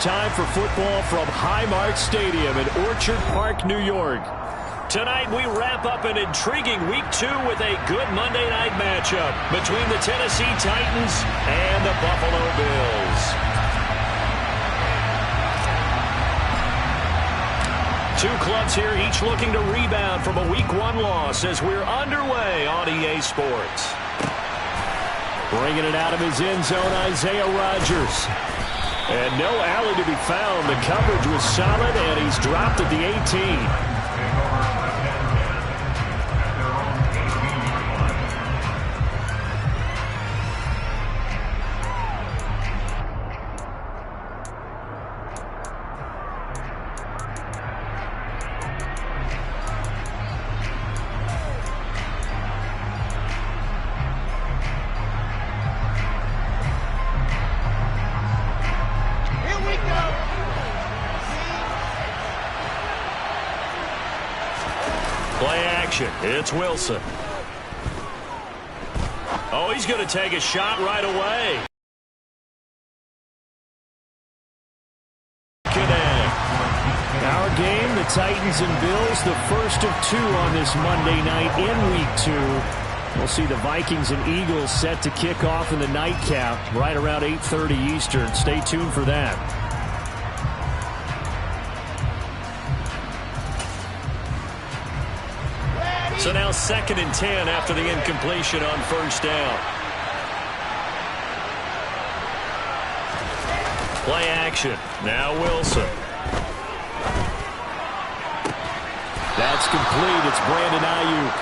time for football from Highmark Stadium in Orchard Park, New York. Tonight we wrap up an intriguing Week 2 with a good Monday night matchup between the Tennessee Titans and the Buffalo Bills. Two clubs here, each looking to rebound from a Week 1 loss as we're underway on EA Sports. Bringing it out of his end zone, Isaiah Rodgers. And no alley to be found. The coverage was solid, and he's dropped at the 18. Play action. It's Wilson. Oh, he's going to take a shot right away. Our game, the Titans and Bills, the first of 2 on this Monday night in Week 2. We'll see the Vikings and Eagles set to kick off in the nightcap right around 8:30 Eastern. Stay tuned for that. So now 2nd and 10 after the incompletion on first down. Play action. Now Wilson. That's complete. It's Brandon Ayuk.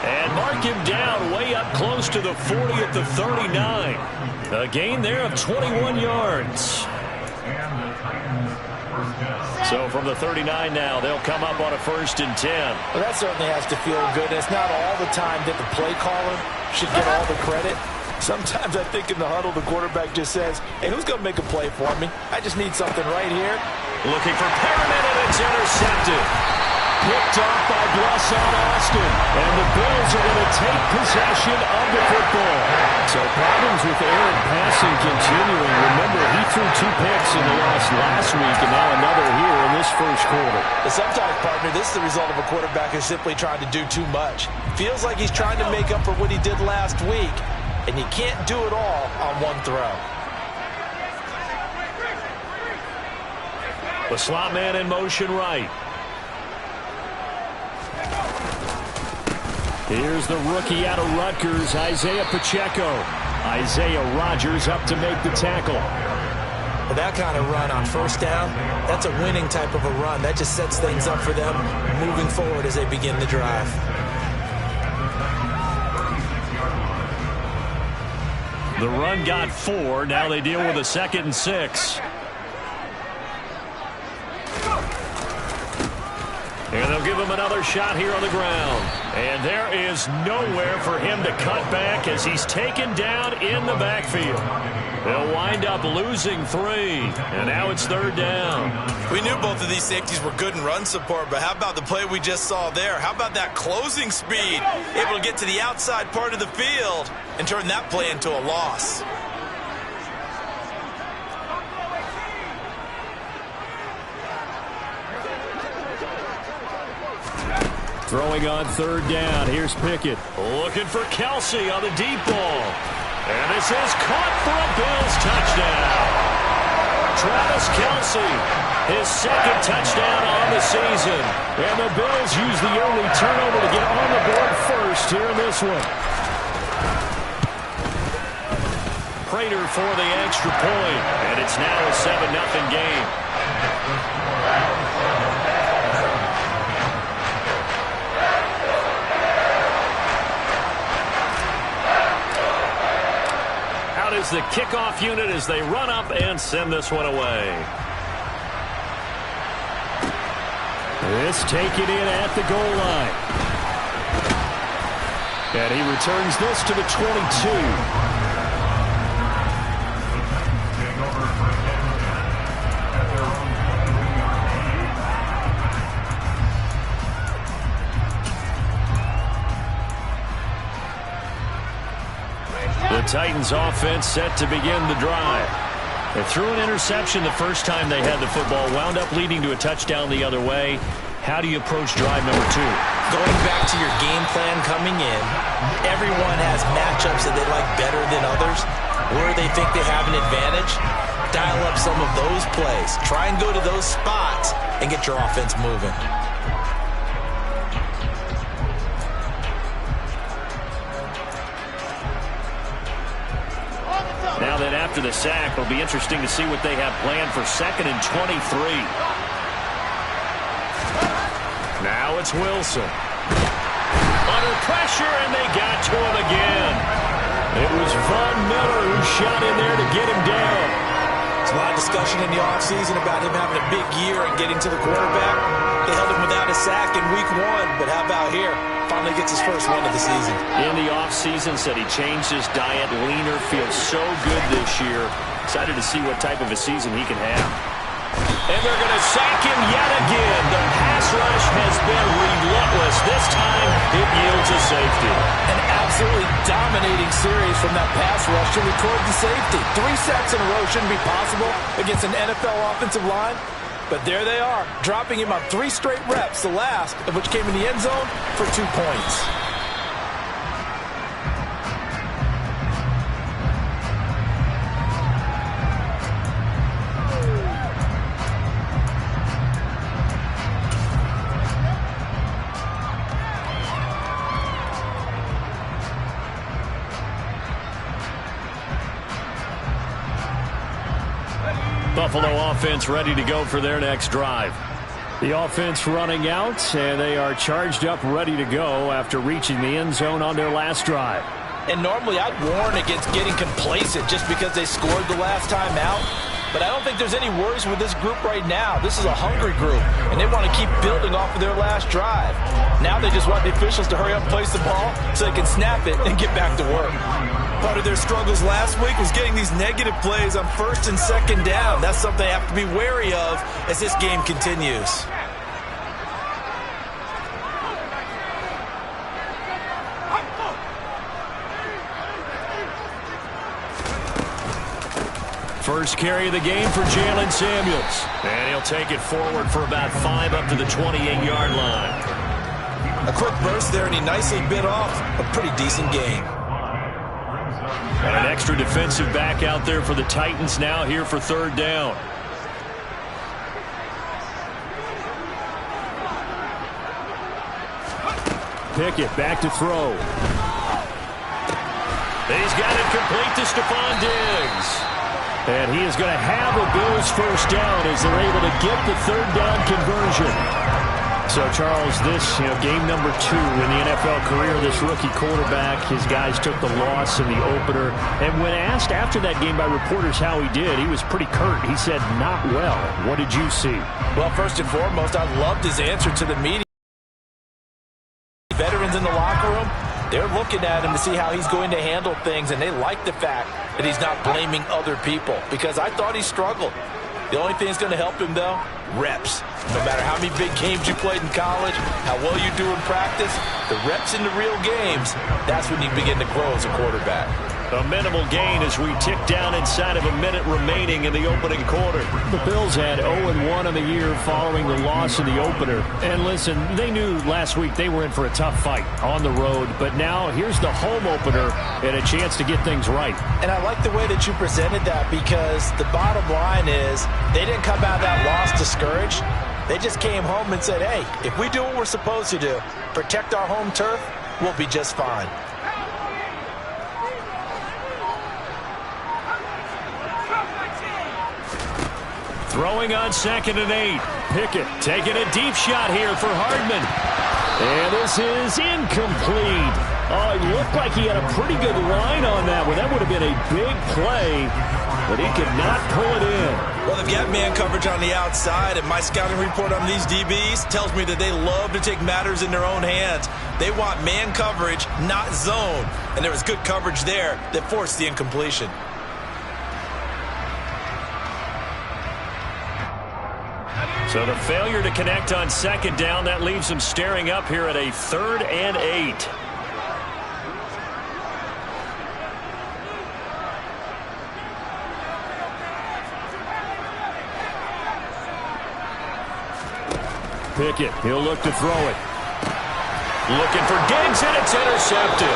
And mark him down way up close to the 40 at the 39. A gain there of 21 yards. So from the 39 now, they'll come up on a 1st and 10. Well, that certainly has to feel good. It's not all the time that the play caller should get all the credit. Sometimes I think in the huddle, the quarterback just says, hey, who's going to make a play for me? I just need something right here. Looking for Perriman, and it's intercepted. Picked off by Blesson Austin. And the Bills are going to take possession of the football. So problems with Aaron passing continuing. Remember, he threw 2 picks in the loss last week, and now another here in this first quarter. But sometimes, partner, this is the result of a quarterback who's simply trying to do too much. Feels like he's trying to make up for what he did last week, and you can't do it all on one throw. The slot man in motion right. Here's the rookie out of Rutgers, Isaiah Pacheco. Isaiah Rodgers up to make the tackle. With that kind of run on first down, that's a winning type of a run. That just sets things up for them moving forward as they begin the drive. The run got 4. Now they deal with a 2nd and 6. And they'll give him another shot here on the ground. And there is nowhere for him to cut back as he's taken down in the backfield. They'll wind up losing 3. And now it's 3rd down. We knew both of these safeties were good in run support, but how about the play we just saw there? How about that closing speed? Able to get to the outside part of the field and turn that play into a loss. Throwing on 3rd down. Here's Pickett. Looking for Kelsey on the deep ball. And this is caught for a Bills touchdown. Travis Kelsey, his 2nd touchdown on the season. And the Bills use the only turnover to get on the board first here in this one. Prater for the extra point. And it's now a 7-0 game. Is the kickoff unit as they run up and send this one away. This taken in at the goal line. And he returns this to the 22. The Titans offense set to begin the drive. They threw an interception the first time they had the football, wound up leading to a touchdown the other way. How do you approach drive number 2? Going back to your game plan coming in, everyone has matchups that they like better than others. Where they think they have an advantage, dial up some of those plays. Try and go to those spots and get your offense moving. Now that after the sack, it'll be interesting to see what they have planned for 2nd and 23. Now it's Wilson. Under pressure, and they got to him again. It was Von Miller who shot in there to get him down. There's a lot of discussion in the offseason about him having a big year and getting to the quarterback. They held him without a sack in week 1, but how about here? Finally gets his first one of the season. In the offseason, said he changed his diet, leaner, feels so good this year. Excited to see what type of a season he can have. And they're going to sack him yet again. The pass rush has been relentless. This time, it yields a safety. An absolutely dominating series from that pass rush to record the safety. 3 sacks in a row shouldn't be possible against an NFL offensive line. But there they are, dropping him on 3 straight reps, the last of which came in the end zone for 2 points. Buffalo offense ready to go for their next drive. The offense running out, and they are charged up, ready to go after reaching the end zone on their last drive. And normally I'd warn against getting complacent just because they scored the last time out. But I don't think there's any worries with this group right now. This is a hungry group, and they want to keep building off of their last drive. Now they just want the officials to hurry up and place the ball so they can snap it and get back to work. Part of their struggles last week was getting these negative plays on 1st and 2nd down. That's something they have to be wary of as this game continues. First carry of the game for Jalen Samuels. And he'll take it forward for about 5 up to the 28-yard line. A quick burst there, and he nicely bit off a pretty decent gain. And an extra defensive back out there for the Titans now here for 3rd down. Pickett back to throw. He's got it complete to Stephon Diggs. And he is going to have a Bills first down as they're able to get the 3rd down conversion. So, Charles, this, game number 2 in the NFL career, this rookie quarterback, his guys took the loss in the opener. And when asked after that game by reporters how he did, he was pretty curt. He said, not well. What did you see? Well, first and foremost, I loved his answer to the media. Veterans in the locker room, they're looking at him to see how he's going to handle things, and they like the fact that he's not blaming other people, because I thought he struggled. The only thing that's going to help him, though, reps. No matter how many big games you played in college, how well you do in practice, the reps in the real games, that's when you begin to grow as a quarterback. A minimal gain as we tick down inside of a minute remaining in the opening quarter. The Bills had 0-1 on the year following the loss in the opener. And listen, they knew last week they were in for a tough fight on the road. But now here's the home opener and a chance to get things right. And I like the way that you presented that, because the bottom line is they didn't come out of that loss discouraged. They just came home and said, hey, if we do what we're supposed to do, protect our home turf, we'll be just fine. Throwing on 2nd and 8. Pickett taking a deep shot here for Hardman. And this is incomplete. Oh, it looked like he had a pretty good line on that one. That would have been a big play, but he could not pull it in. Well, they've got man coverage on the outside, and my scouting report on these DBs tells me that they love to take matters in their own hands. They want man coverage, not zone. And there was good coverage there that forced the incompletion. So the failure to connect on 2nd down, that leaves them staring up here at a 3rd and 8. Pickett. He'll look to throw it. Looking for Diggs, and it's intercepted.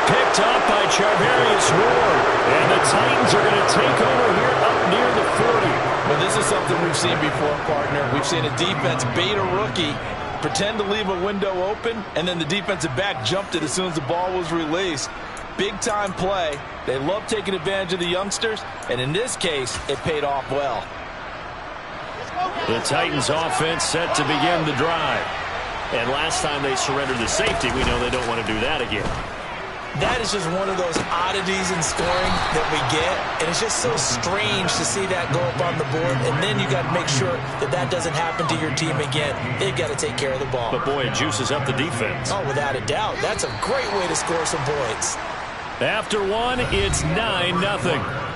Picked up by Charvarius Ward. And the Titans are going to take over here up near the 40. Well, this is something we've seen before, partner. We've seen a defense bait a rookie, pretend to leave a window open, and then the defensive back jumped it as soon as the ball was released. Big-time play. They love taking advantage of the youngsters, and in this case, it paid off well. The Titans offense set to begin the drive. And last time they surrendered the safety, we know they don't want to do that again. That is just one of those oddities in scoring that we get, and it's just so strange to see that go up on the board, and then you got to make sure that that doesn't happen to your team again. They've got to take care of the ball. But boy, it juices up the defense. Oh, without a doubt. That's a great way to score some points. After one, it's 9-0.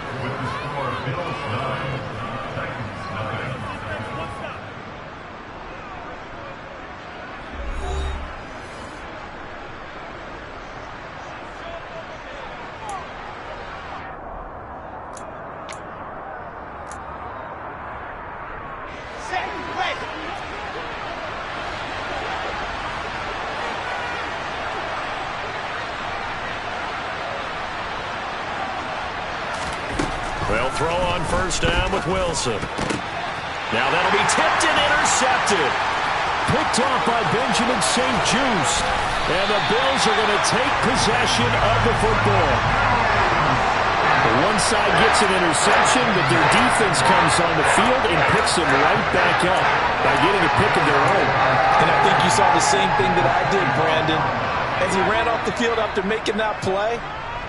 They'll throw on first down with Wilson. Now that'll be tipped and intercepted. Picked off by Benjamin St-Juste. And the Bills are going to take possession of the football. One side gets an interception, but their defense comes on the field and picks them right back up by getting a pick of their own. And I think you saw the same thing that I did, Brandon. As he ran off the field after making that play,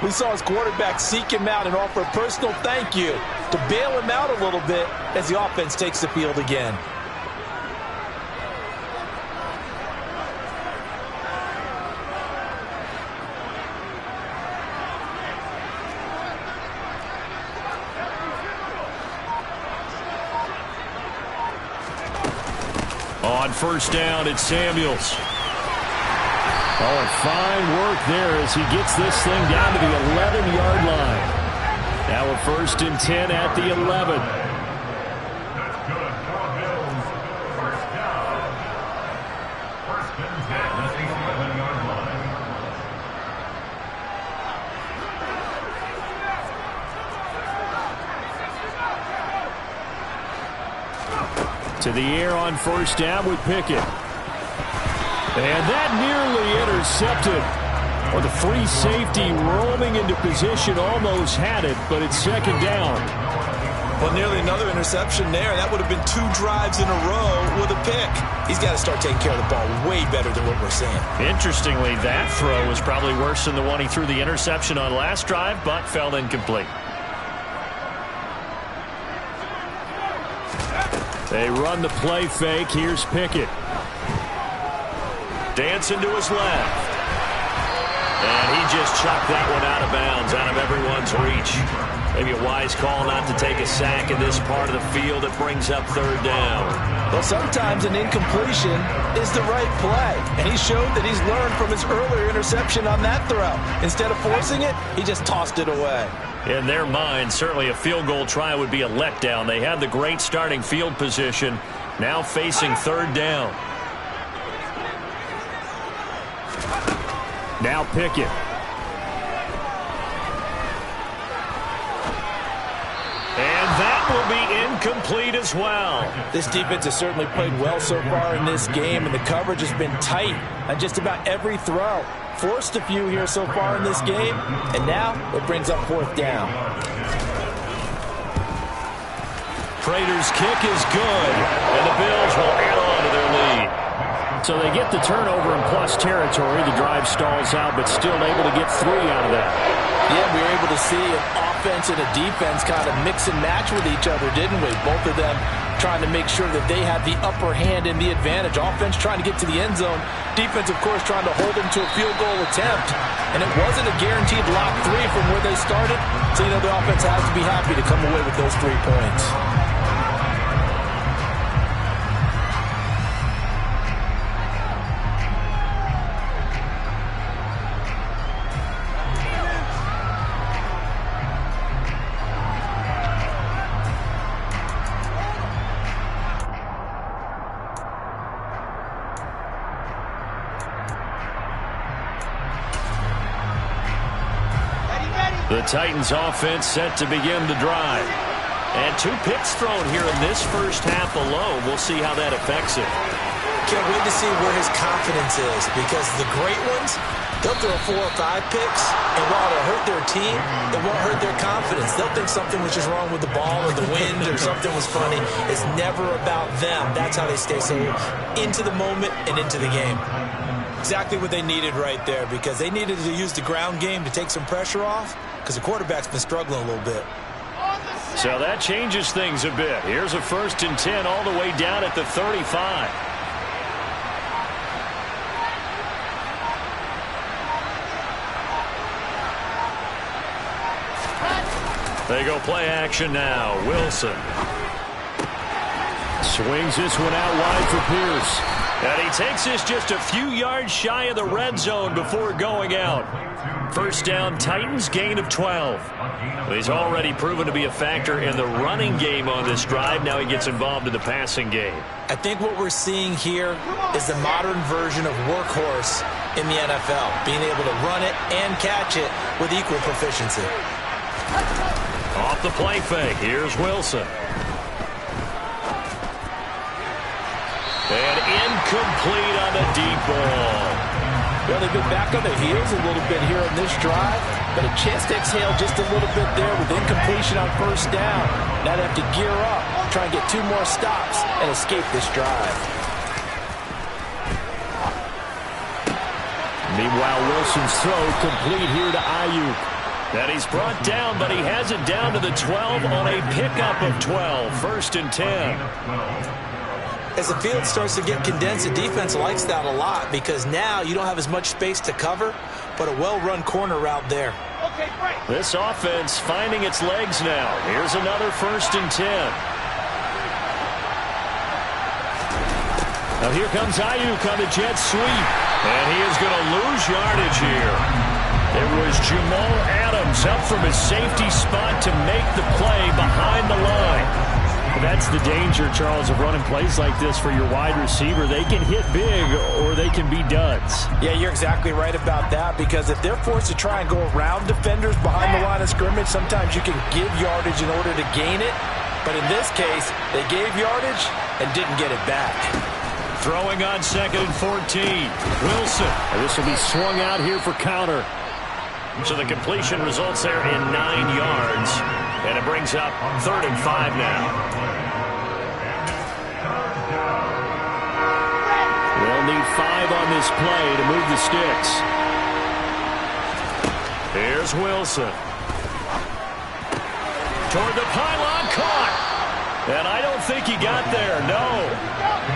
we saw his quarterback seek him out and offer a personal thank you to bail him out a little bit as the offense takes the field again. On first down, it's Samuels. Oh, and fine work there as he gets this thing down to the 11-yard line. Now a 1st and 10 at the 11. To the air on first down with Pickett. And that nearly intercepted. Or the free safety roaming into position almost had it, but it's second down. Well, nearly another interception there. That would have been 2 drives in a row with a pick. He's got to start taking care of the ball way better than what we're seeing. Interestingly, that throw was probably worse than the one he threw the interception on last drive, but fell incomplete. They run the play fake. Here's Pickett. Dancing to his left. And he just chucked that one out of bounds, out of everyone's reach. Maybe a wise call not to take a sack in this part of the field that brings up third down. Well, sometimes an incompletion is the right play. And he showed that he's learned from his earlier interception on that throw. Instead of forcing it, he just tossed it away. In their mind, certainly a field goal try would be a letdown. They had the great starting field position, now facing third down. Now Pickett. And that will be incomplete as well. This defense has certainly played well so far in this game, and the coverage has been tight on just about every throw. Forced a few here so far in this game, and now it brings up fourth down. Prater's kick is good, and the Bills will add on to their lead. So they get the turnover in plus territory. The drive stalls out, but still able to get 3 out of that. Yeah, we were able to see an offense and a defense kind of mix and match with each other, didn't we? Both of them trying to make sure that they had the upper hand and the advantage. Offense trying to get to the end zone. Defense, of course, trying to hold them to a field goal attempt. And it wasn't a guaranteed lock 3 from where they started. So, you know, the offense has to be happy to come away with those 3 points. The Titans offense set to begin the drive. And 2 picks thrown here in this first half alone. We'll see how that affects it. Can't wait to see where his confidence is, because the great ones, they'll throw 4 or 5 picks, and while it'll hurt their team, it won't hurt their confidence. They'll think something was just wrong with the ball or the wind or something was funny. It's never about them. That's how they stay so into the moment and into the game. Exactly what they needed right there, because they needed to use the ground game to take some pressure off, because the quarterback's been struggling a little bit. So that changes things a bit. Here's a 1st and 10 all the way down at the 35. They go play action now. Wilson swings this one out wide for Pierce. And he takes this just a few yards shy of the red zone before going out. 1st down, Titans, gain of 12. He's already proven to be a factor in the running game on this drive. Now he gets involved in the passing game. I think what we're seeing here is the modern version of workhorse in the NFL, being able to run it and catch it with equal proficiency. Off the play fake, here's Wilson. And incomplete on the deep ball. Well, they've been back on their heels a little bit here on this drive, but a chance to exhale just a little bit there with incompletion on 1st down. Now they have to gear up, try and get 2 more stops and escape this drive. Meanwhile, Wilson's throw complete here to Ayuk. And he's brought down, but he has it down to the 12 on a pickup of 12. 1st and 10. As the field starts to get condensed, the defense likes that a lot, because now you don't have as much space to cover, but a well-run corner route there. This offense finding its legs now. Here's another 1st and 10. Now here comes Ayuk on the jet sweep, and he is going to lose yardage here. It was Jamal Adams up from his safety spot to make the play behind the line. That's the danger, Charles, of running plays like this for your wide receiver. They can hit big or they can be duds. Yeah, you're exactly right about that, because if they're forced to try and go around defenders behind the line of scrimmage, sometimes you can give yardage in order to gain it. But in this case, they gave yardage and didn't get it back. Throwing on 2nd and 14. Wilson. And this will be swung out here for counter. So the completion results there in 9 yards. And it brings up 3rd and 5 now. They'll need 5 on this play to move the sticks. Here's Wilson. Toward the pylon, caught. And I don't think he got there, no.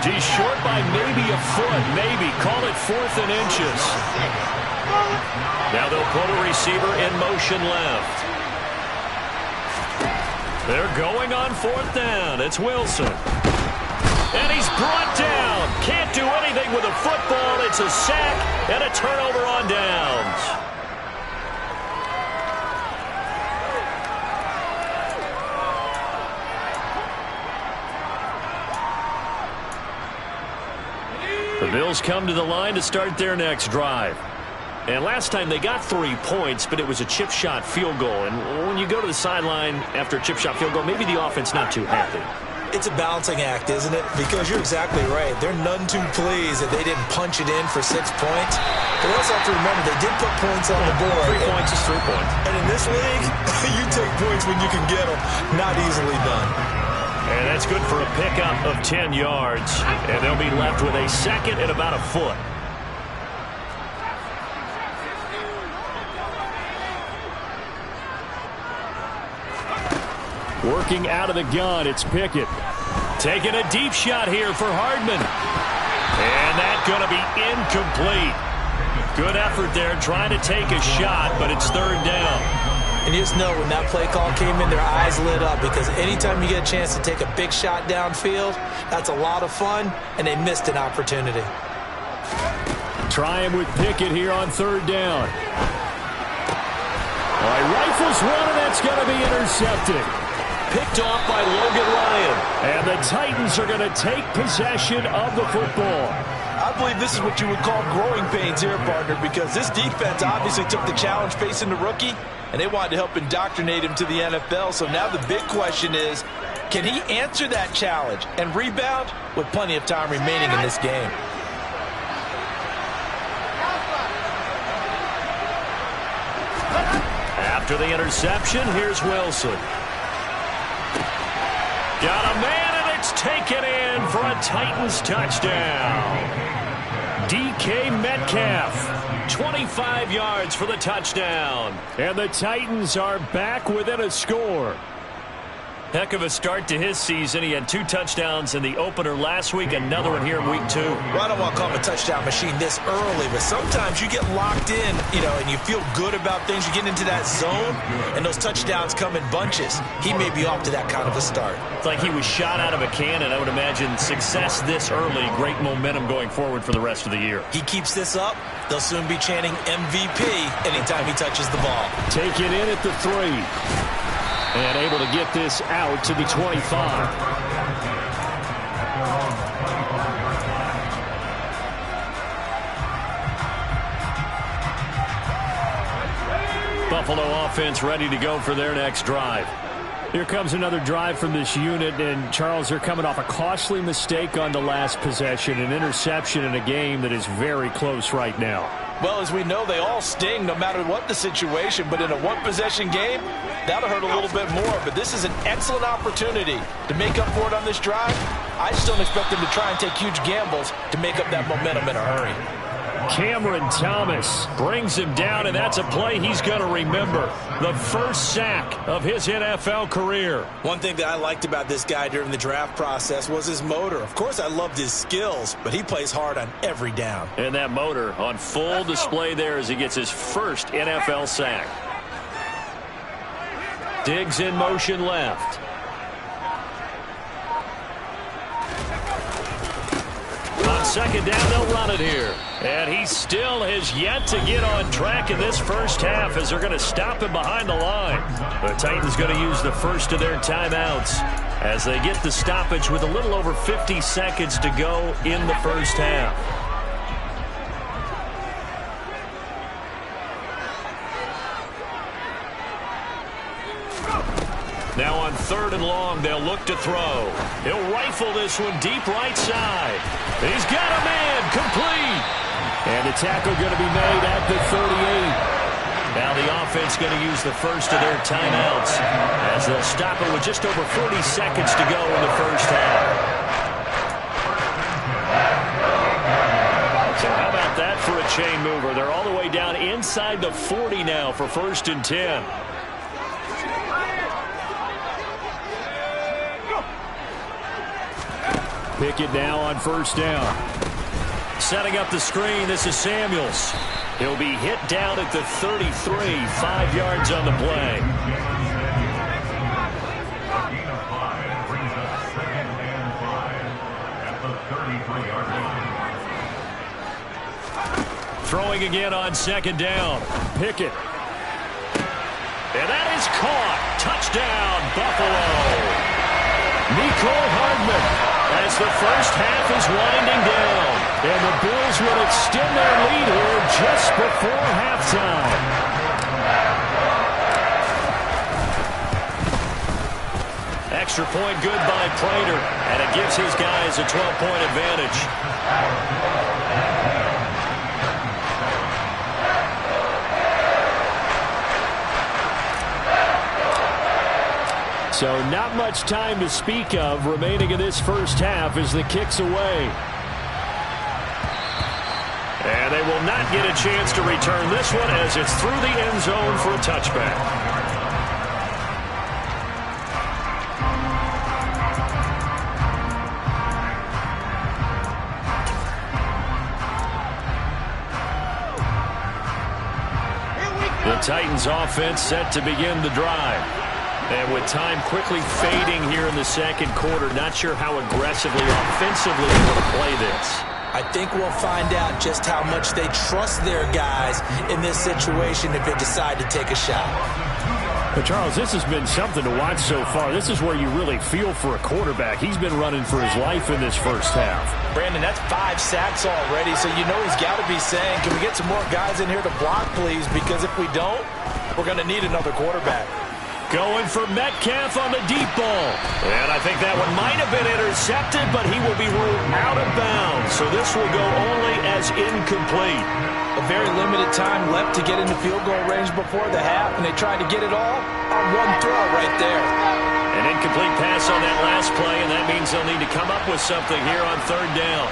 He's short by maybe a foot, maybe. Call it 4th and inches. Now they'll put a receiver in motion left. They're going on 4th down. It's Wilson. And he's brought down. Can't do anything with a football. It's a sack and a turnover on downs. The Bills come to the line to start their next drive. And last time they got 3 points, but it was a chip shot field goal. And when you go to the sideline after a chip shot field goal, maybe the offense not too happy. It's a balancing act, isn't it? Because you're exactly right. They're none too pleased that they didn't punch it in for 6 points. But also have to remember, they did put points on the board. 3 points is 3 points. And in this league, you take points when you can get them. Not easily done. And that's good for a pickup of 10 yards. And they'll be left with a 2nd and about a foot. Working out of the gun, it's Pickett. Taking a deep shot here for Hardman. And that's going to be incomplete. Good effort there trying to take a shot, but it's 3rd down. And you just know when that play call came in, their eyes lit up, because anytime you get a chance to take a big shot downfield, that's a lot of fun, and they missed an opportunity. Trying with Pickett here on 3rd down. All right, rifles one, and that's going to be intercepted. Picked off by Logan Ryan. And the Titans are going to take possession of the football. I believe this is what you would call growing pains here, partner, because this defense obviously took the challenge facing the rookie, and they wanted to help indoctrinate him to the NFL. So now the big question is, can he answer that challenge and rebound with plenty of time remaining in this game? After the interception, here's Wilson. Got a man, and it's taken in for a Titans touchdown. DK Metcalf, 25 yards for the touchdown. And the Titans are back within a score. Heck of a start to his season. He had 2 touchdowns in the opener last week, another one here in week 2. Well, I don't want to call him a touchdown machine this early, but sometimes you get locked in, and you feel good about things. You get into that zone, and those touchdowns come in bunches. He may be off to that kind of a start. It's like he was shot out of a cannon. I would imagine success this early, great momentum going forward for the rest of the year. He keeps this up, they'll soon be chanting MVP anytime he touches the ball. Take it in at the 3. And able to get this out to the 25. Buffalo offense ready to go for their next drive. Here comes another drive from this unit, and Charles, they're coming off a costly mistake on the last possession, an interception in a game that is very close right now. Well, as we know, they all sting no matter what the situation, but in a one-possession game, that'll hurt a little bit more. But this is an excellent opportunity to make up for it on this drive. I just don't expect them to try and take huge gambles to make up that momentum in a hurry. Cameron Thomas brings him down, and that's a play he's going to remember. The first sack of his NFL career. One thing that I liked about this guy during the draft process was his motor. Of course, I loved his skills, but he plays hard on every down. And that motor on full display there as he gets his first NFL sack. Diggs in motion left. On second down, they'll run it here. And he still has yet to get on track in this first half as they're going to stop him behind the line. The Titans going to use the first of their timeouts as they get the stoppage with a little over 50 seconds to go in the first half. Now on 3rd and long, they'll look to throw. He'll rifle this one deep right side. He's got a man, complete. And the tackle going to be made at the 38. Now the offense going to use the first of their timeouts as they'll stop it with just over 40 seconds to go in the first half. So how about that for a chain mover? They're all the way down inside the 40 now for 1st and 10. Pickett now on 1st down. Setting up the screen, this is Samuels. He'll be hit down at the 33, 5 yards on the play. Throwing again on 2nd down. Pickett. And that is caught. Touchdown, Buffalo. Mecole Hardman. As the first half is winding down. And the Bills will extend their lead here just before halftime. Extra point good by Prater. And it gives his guys a 12-point advantage. So not much time to speak of remaining in this first half as the kick's away. And they will not get a chance to return this one as it's through the end zone for a touchback. The Titans offense set to begin the drive. And with time quickly fading here in the second quarter, not sure how aggressively, offensively they want to play this. I think we'll find out just how much they trust their guys in this situation if they decide to take a shot. But Charles, this has been something to watch so far. This is where you really feel for a quarterback. He's been running for his life in this first half. Brandon, that's 5 sacks already, so you know he's got to be saying, can we get some more guys in here to block, please? Because if we don't, we're going to need another quarterback. Going for Metcalf on the deep ball. And I think that one might have been intercepted, but he will be ruled out of bounds. So this will go only as incomplete. A very limited time left to get into field goal range before the half, and they tried to get it all on one throw right there. An incomplete pass on that last play, and that means they'll need to come up with something here on third down.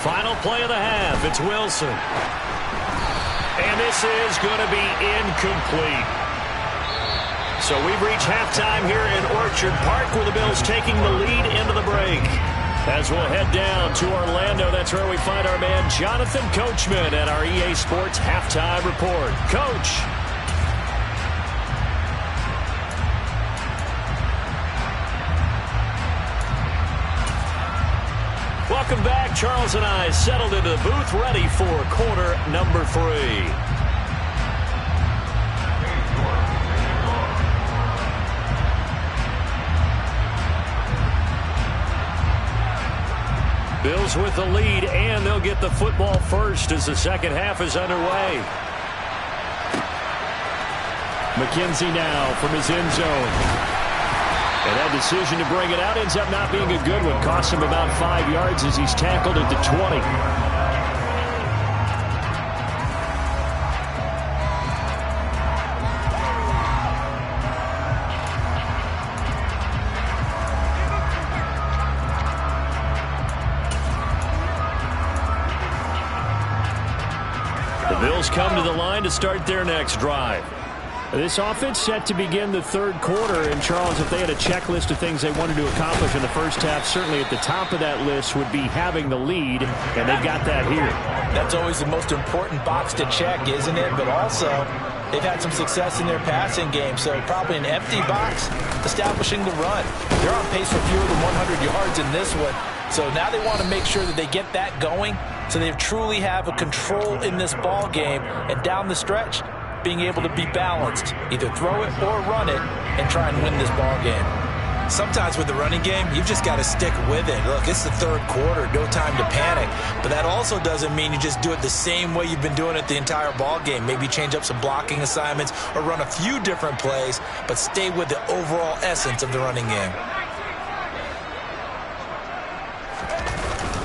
Final play of the half. It's Wilson. And this is going to be incomplete. So we've reached halftime here in Orchard Park, where the Bills taking the lead into the break. As we'll head down to Orlando, that's where we find our man Jonathan Coachman at our EA Sports Halftime Report. Coach. Welcome back. Charles and I settled into the booth, ready for quarter number 3. Bills with the lead, and they'll get the football first as the second half is underway. McKenzie now from his end zone. And that decision to bring it out ends up not being a good one. Costs him about 5 yards as he's tackled at the 20. The Bills come to the line to start their next drive. This offense set to begin the third quarter, and Charles, if they had a checklist of things they wanted to accomplish in the first half, certainly at the top of that list would be having the lead, and they've got that here. That's always the most important box to check, isn't it? But also, they've had some success in their passing game, so probably an empty box establishing the run. They're on pace for fewer than 100 yards in this one, so now they want to make sure that they get that going so they truly have a control in this ball game, and down the stretch, being able to be balanced, either throw it or run it, and try and win this ball game. Sometimes with the running game, you've just got to stick with it. Look, it's the third quarter, no time to panic. But that also doesn't mean you just do it the same way you've been doing it the entire ball game. Maybe change up some blocking assignments or run a few different plays, but stay with the overall essence of the running game.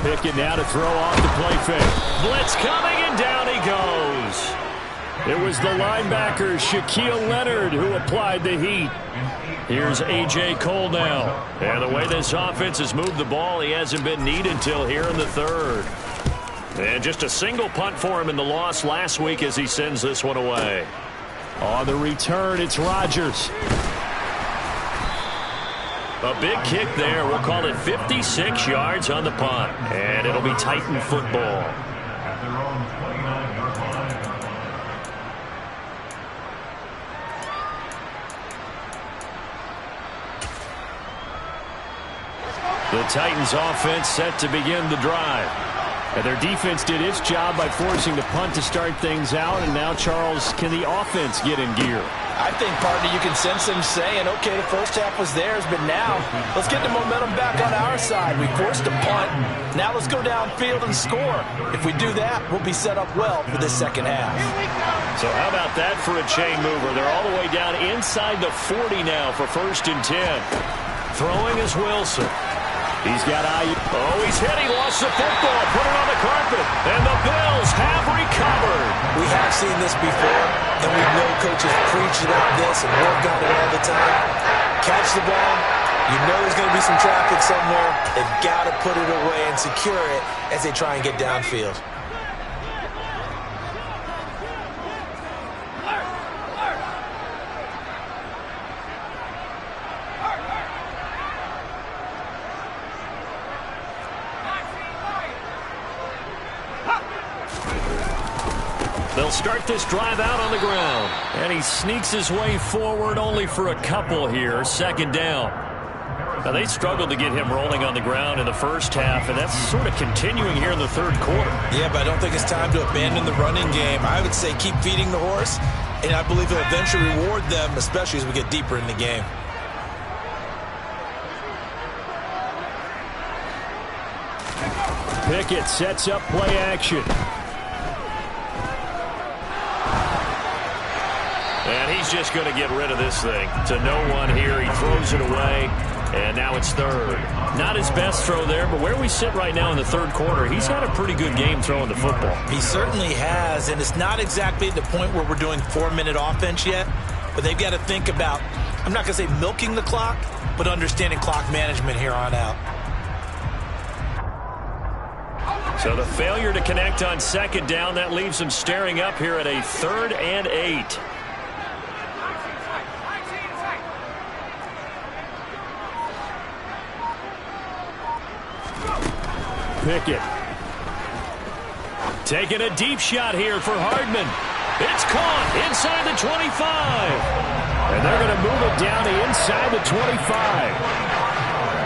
Pickett now to throw off the play fake. Blitz coming, and down he goes. It was the linebacker, Shaquille Leonard, who applied the heat. Here's A.J. Cole now. And the way this offense has moved the ball, he hasn't been needed till here in the third. And just a single punt for him in the loss last week as he sends this one away. On the return, it's Rodgers. A big kick there. We'll call it 56 yards on the punt. And it'll be Titan football. The Titans offense set to begin the drive. And their defense did its job by forcing the punt to start things out. And now, Charles, can the offense get in gear? I think, partner, you can sense them saying, okay, the first half was theirs, but now let's get the momentum back on our side. We forced a punt. Now let's go downfield and score. If we do that, we'll be set up well for this second half. So how about that for a chain mover? They're all the way down inside the 40 now for 1st and 10. Throwing is Wilson. He's got Ayuk. Oh, he's hit. He lost the football. Put it on the carpet. And the Bills have recovered. We have seen this before, and we know coaches preach about this and work on it all the time. Catch the ball. You know there's going to be some traffic somewhere. They've got to put it away and secure it as they try and get downfield. They'll start this drive out on the ground. And he sneaks his way forward only for a couple here. 2nd down. Now, they struggled to get him rolling on the ground in the first half, and that's sort of continuing here in the third quarter. Yeah, but I don't think it's time to abandon the running game. I would say keep feeding the horse, and I believe he'll eventually reward them, especially as we get deeper in the game. Pickett sets up play action. And he's just going to get rid of this thing. To no one here. He throws it away. And now it's third. Not his best throw there, but where we sit right now in the third quarter, he's had a pretty good game throwing the football. He certainly has, and it's not exactly the point where we're doing 4-minute offense yet, but they've got to think about, I'm not going to say milking the clock, but understanding clock management here on out. So the failure to connect on second down, that leaves them staring up here at a 3rd and 8. Pickett. Taking a deep shot here for Hardman. It's caught inside the 25. And they're going to move it down to inside the 25.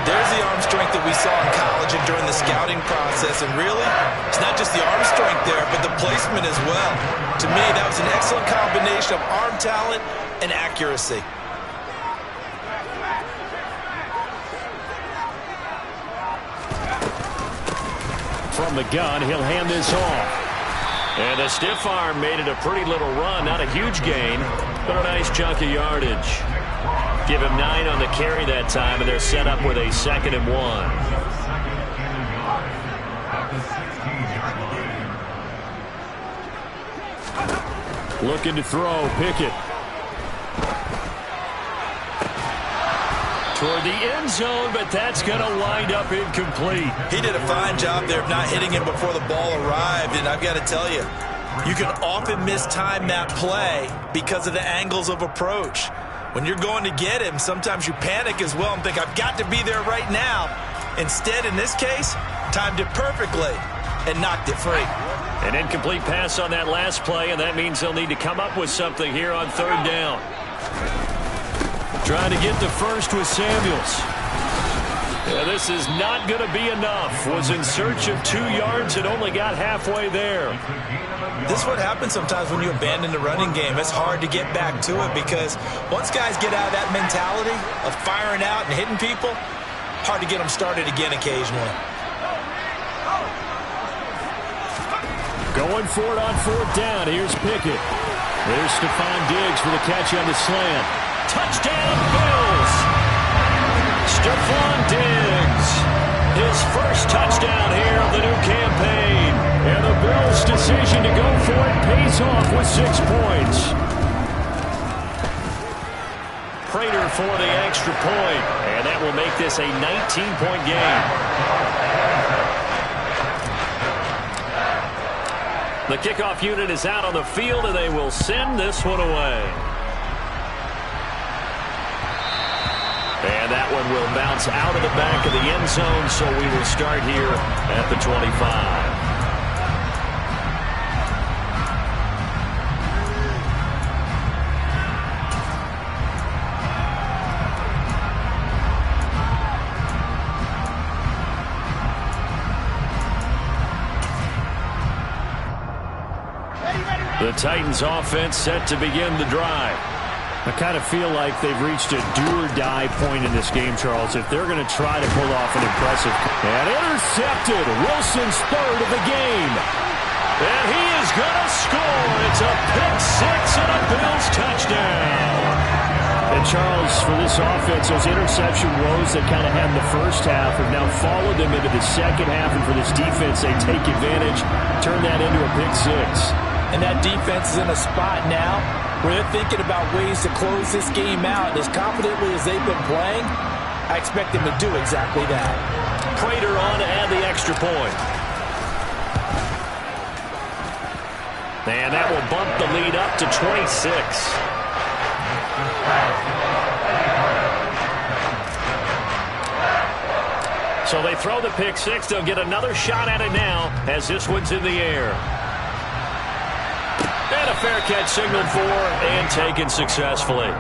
There's the arm strength that we saw in college and during the scouting process. And really, it's not just the arm strength there, but the placement as well. To me, that was an excellent combination of arm talent and accuracy. From the gun, he'll hand this off. And the stiff arm made it a pretty little run. Not a huge gain, but a nice chunk of yardage. Give him 9 on the carry that time, and they're set up with a 2nd and 1. Looking to throw, Pickett. Toward the end zone, but that's going to wind up incomplete. He did a fine job there of not hitting him before the ball arrived, and I've got to tell you, you can often mistime that play because of the angles of approach. When you're going to get him, sometimes you panic as well and think, I've got to be there right now. Instead, in this case, timed it perfectly and knocked it free. An incomplete pass on that last play, and that means they'll need to come up with something here on 3rd down. Trying to get the first with Samuels. Yeah, this is not going to be enough. Was in search of 2 yards and only got halfway there. This is what happens sometimes when you abandon the running game. It's hard to get back to it because once guys get out of that mentality of firing out and hitting people, hard to get them started again occasionally. Going for it on 4th down. Here's Pickett. There's Stephon Diggs for the catch on the slant. Touchdown, Bills! Stephon Diggs, his first touchdown here of the new campaign. And the Bills' decision to go for it pays off with 6 points. Prater for the extra point, and that will make this a 19-point game. The kickoff unit is out on the field, and they will send this one away. And that one will bounce out of the back of the end zone, so we will start here at the 25. The Titans offense set to begin the drive. I kind of feel like they've reached a do-or-die point in this game, Charles, if they're going to try to pull off an impressive... And intercepted! Wilson's 3rd of the game. And he is going to score! It's a pick-6 and a Bills touchdown! And Charles, for this offense, those interception woes that kind of had in the first half have now followed them into the second half, and for this defense, they take advantage, turn that into a pick-6. And that defense is in a spot now where they're thinking about ways to close this game out. As confidently as they've been playing, I expect them to do exactly that. Prater on to add the extra point. And that will bump the lead up to 26. So they throw the pick-6. They'll get another shot at it now as this one's in the air. And a fair catch signaled for and taken successfully.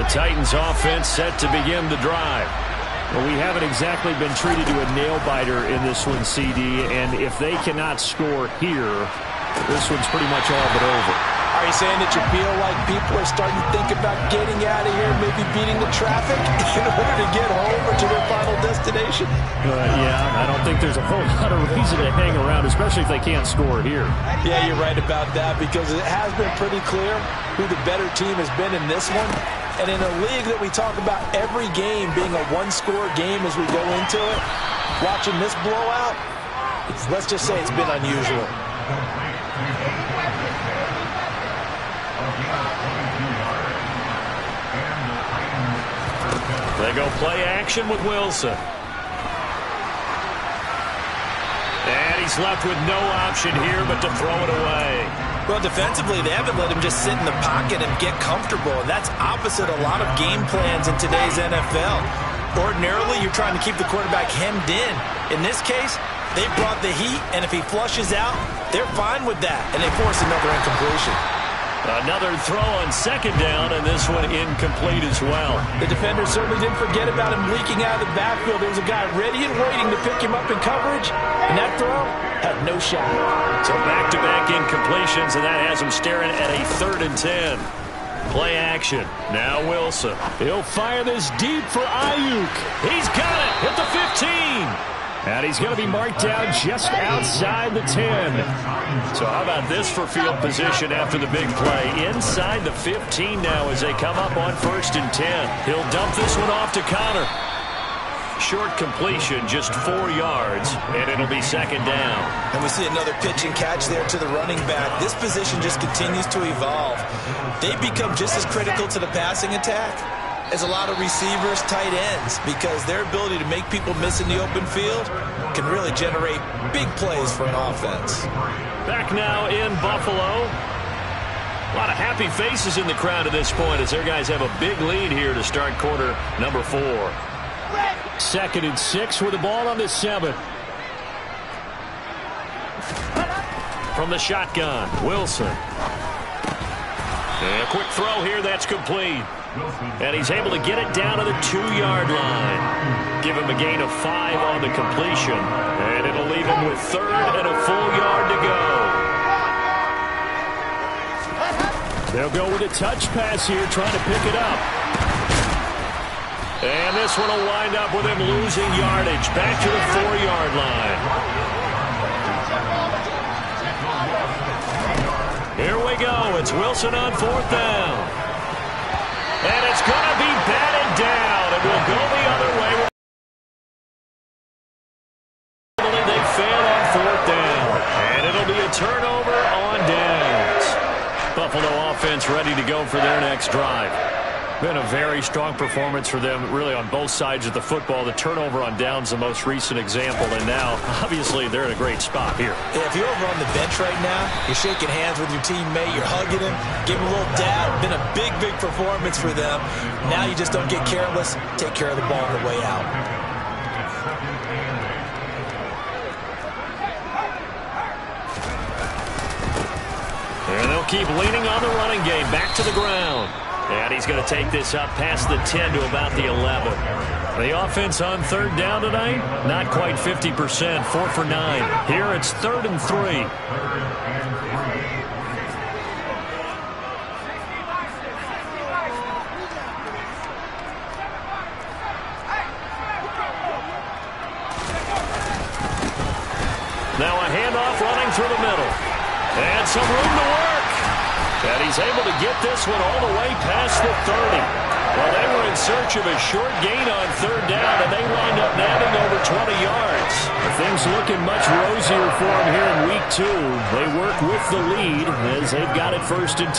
Titans offense set to begin the drive. Well, we haven't exactly been treated to a nail-biter in this one, CD, and if they cannot score here, this one's pretty much all but over. Are you saying that you feel like people are starting to think about getting out of here, maybe beating the traffic in order to get home or to their final destination? Yeah, I don't think there's a whole lot of reason to hang around, especially if they can't score here. Yeah, you're right about that, because it has been pretty clear who the better team has been in this one. And in a league that we talk about every game being a one-score game as we go into it, watching this blowout, let's just say it's been unusual. They go play action with Wilson. And he's left with no option here but to throw it away. Well, defensively, they haven't let him just sit in the pocket and get comfortable, and that's opposite a lot of game plans in today's NFL. Ordinarily, you're trying to keep the quarterback hemmed in. In this case, they brought the heat, and if he flushes out, they're fine with that, and they force another incompletion. Another throw on second down, and this one incomplete as well. The defender certainly didn't forget about him leaking out of the backfield. There was a guy ready and waiting to pick him up in coverage, and that throw had no shot. So back-to-back incompletions, and that has him staring at a 3rd and 10. Play action. Now Wilson. He'll fire this deep for Ayuk. He's got it at the 15. And he's going to be marked down just outside the 10. So how about this for field position after the big play? Inside the 15 now as they come up on 1st and 10. He'll dump this one off to Connor. Short completion, just 4 yards, and it'll be 2nd down. And we see another pitch and catch there to the running back. This position just continues to evolve. They become just as critical to the passing attack as a lot of receivers, tight ends, because their ability to make people miss in the open field can really generate big plays for an offense. Back now in Buffalo. A lot of happy faces in the crowd at this point as their guys have a big lead here to start quarter number 4. 2nd and 6 with the ball on the 7. From the shotgun, Wilson. And a quick throw here, that's complete. And he's able to get it down to the 2-yard line. Give him a gain of 5 on the completion. And it'll leave him with 3rd and a full yard to go. They'll go with a touch pass here, trying to pick it up. And this one will wind up with him losing yardage. Back to the 4-yard line. Here we go. It's Wilson on 4th down. And it's going to be batted down. It will go the other way. They fail on 4th down. And it'll be a turnover on downs. Buffalo offense ready to go for their next drive. Been a very strong performance for them, really, on both sides of the football. The turnover on downs, the most recent example, and now, obviously, they're in a great spot here. Yeah, if you're over on the bench right now, you're shaking hands with your teammate, you're hugging him, giving him a little dab. Been a big, big performance for them. Now you just don't get careless. Take care of the ball on the way out. And they'll keep leaning on the running game. Back to the ground. And he's going to take this up past the 10 to about the 11. The offense on 3rd down tonight, not quite 50%, 4 for 9. Here it's 3rd and 3. Now a handoff running through the middle. And some room to work. And he's able to get this one all the way past the 30. Well, they were in search of a short gain on 3rd down, and they wind up nabbing over 20 yards. Things looking much rosier for them here in week 2. They work with the lead as they've got it 1st and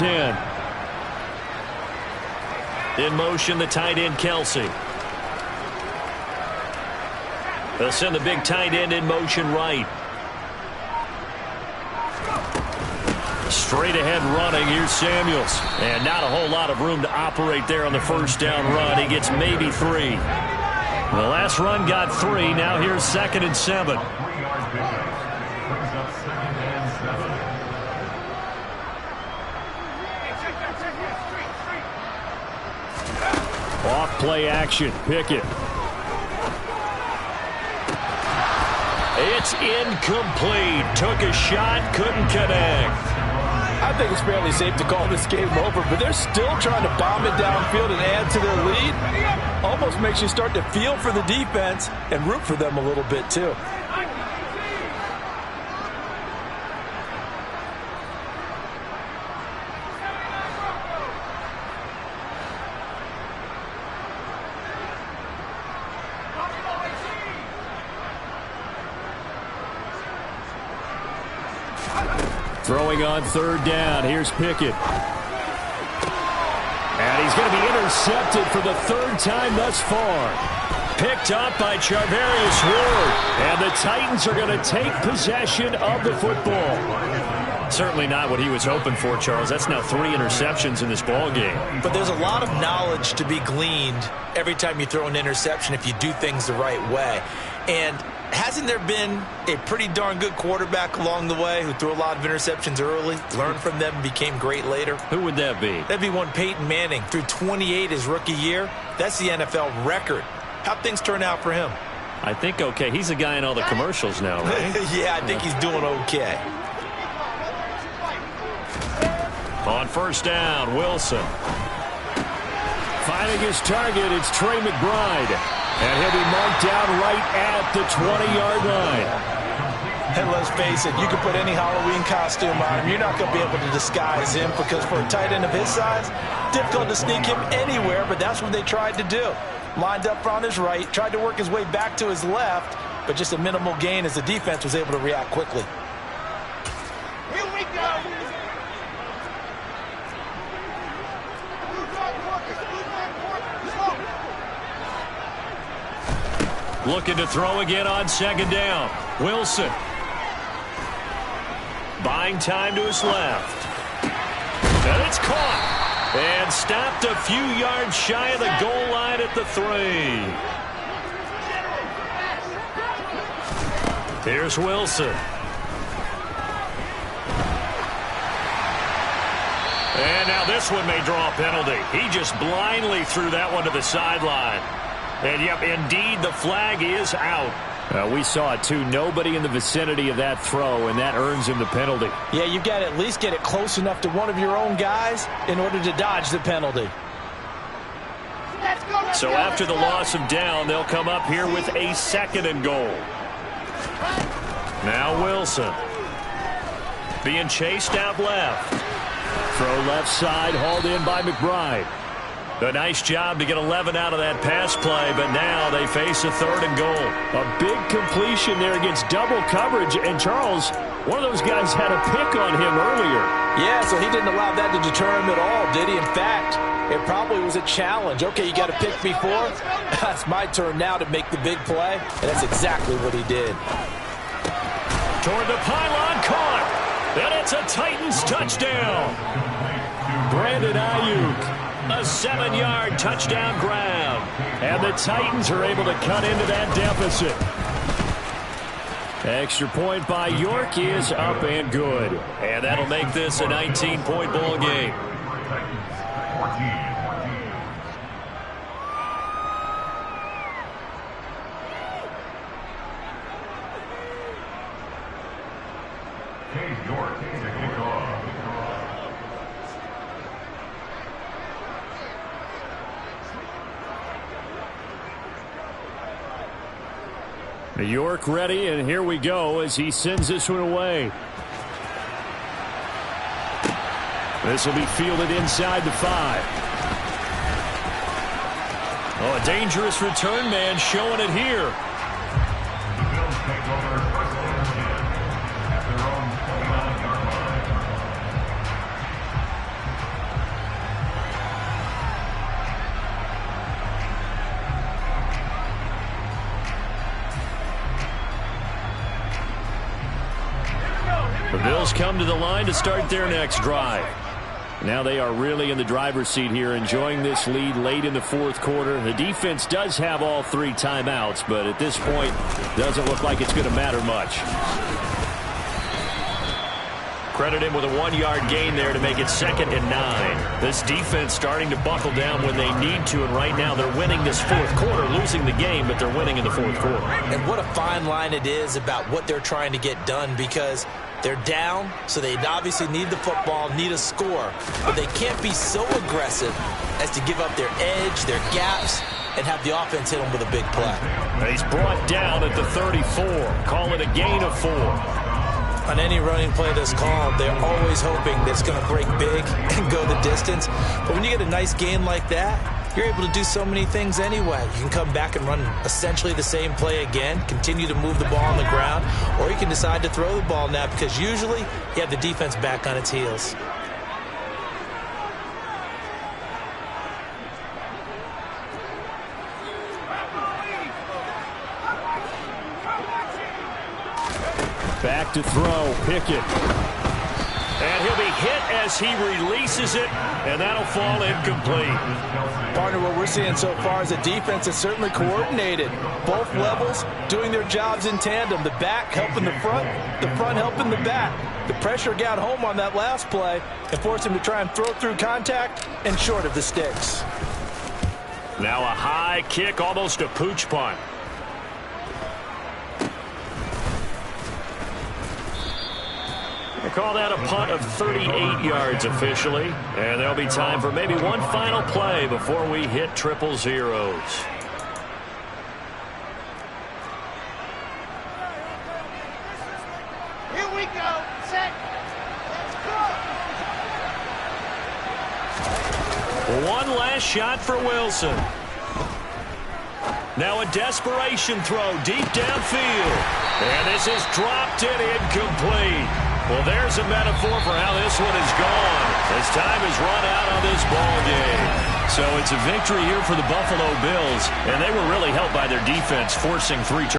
10. In motion, the tight end, Kelsey. They'll send the big tight end in motion right. Straight ahead running, here's Samuels. And not a whole lot of room to operate there on the 1st down run. He gets maybe 3. The last run got 3. Now here's 2nd and 7. Off play action. Pickett. It's incomplete. Took a shot, couldn't connect. I think it's fairly safe to call this game over, but they're still trying to bomb it downfield and add to their lead. Almost makes you start to feel for the defense and root for them a little bit, too. Throwing on third down. Here's Pickett. And he's going to be intercepted for the third time thus far. Picked up by Charvarius Ward. And the Titans are going to take possession of the football. Certainly not what he was hoping for, Charles. That's now 3 interceptions in this ball game. But there's a lot of knowledge to be gleaned every time you throw an interception if you do things the right way. And hasn't there been a pretty darn good quarterback along the way who threw a lot of interceptions early, learned from them, and became great later? Who would that be? That'd be one Peyton Manning. Threw 28 his rookie year. That's the NFL record. How'd things turn out for him? I think okay. He's a guy in all the commercials now, right? Yeah, I think he's doing okay. On first down, Wilson. Finding his target, it's Trey McBride. And he'll be marked down right at the 20-yard line. And let's face it, you can put any Halloween costume on him. You're not going to be able to disguise him because for a tight end of his size, difficult to sneak him anywhere, but that's what they tried to do. Lined up on his right, tried to work his way back to his left, but just a minimal gain as the defense was able to react quickly. Here we go! Looking to throw again on second down. Wilson. Buying time to his left. And it's caught. And stopped a few yards shy of the goal line at the 3. Here's Wilson. And now this one may draw a penalty. He just blindly threw that one to the sideline. And, yep, indeed, the flag is out. We saw it, too. Nobody in the vicinity of that throw, and that earns him the penalty. Yeah, you've got to at least get it close enough to one of your own guys in order to dodge the penalty. So after the loss of down, they'll come up here with a 2nd and goal. Now Wilson. Being chased out left. Throw left side, hauled in by McBride. A nice job to get 11 out of that pass play, but now they face a 3rd and goal. A big completion there against double coverage, and Charles, one of those guys had a pick on him earlier. Yeah, so he didn't allow that to deter him at all, did he? In fact, it probably was a challenge. Okay, you got a pick before. That's my turn now to make the big play, and that's exactly what he did. Toward the pylon, caught, and it's a Titans touchdown. Brandon Ayuk. A 7-yard touchdown grab. And the Titans are able to cut into that deficit. Extra point by York is up and good. And that'll make this a 19-point ball game. York to kick off. York ready, and here we go as he sends this one away. This will be fielded inside the 5. Oh, a dangerous return man showing it here. The Bills take over 1st and 10 at their own 29-yard line. The Bills come to the line to start their next drive. Now they are really in the driver's seat here, enjoying this lead late in the 4th quarter. The defense does have all 3 timeouts, but at this point, doesn't look like it's going to matter much. Credit him with a 1-yard gain there to make it 2nd and 9. This defense starting to buckle down when they need to, and right now they're winning this fourth quarter, losing the game, but they're winning in the fourth quarter. And what a fine line it is about what they're trying to get done, because they're down, so they obviously need the football, need a score, but they can't be so aggressive as to give up their edge, their gaps, and have the offense hit them with a big play. He's brought down at the 34. Call it a gain of 4. On any running play that's called, they're always hoping that it's going to break big and go the distance. But when you get a nice gain like that, you're able to do so many things anyway. You can come back and run essentially the same play again, continue to move the ball on the ground, or you can decide to throw the ball now, because usually you have the defense back on its heels. Back to throw, Pickett. And he'll be hit as he releases it, and that'll fall incomplete. Partner, what we're seeing so far is a defense that's certainly coordinated. Both levels doing their jobs in tandem. The back helping the front helping the back. The pressure got home on that last play and forced him to try and throw through contact and short of the sticks. Now a high kick, almost a pooch punt. They call that a punt of 38 yards officially. And there'll be time for maybe one final play before we hit triple zeros. Here we go. Set. Let's go. One last shot for Wilson. Now a desperation throw deep downfield. And this is dropped and incomplete. Well, there's a metaphor for how this one is gone, as time has run out on this ball game. So it's a victory here for the Buffalo Bills, and they were really helped by their defense, forcing 3 turnovers.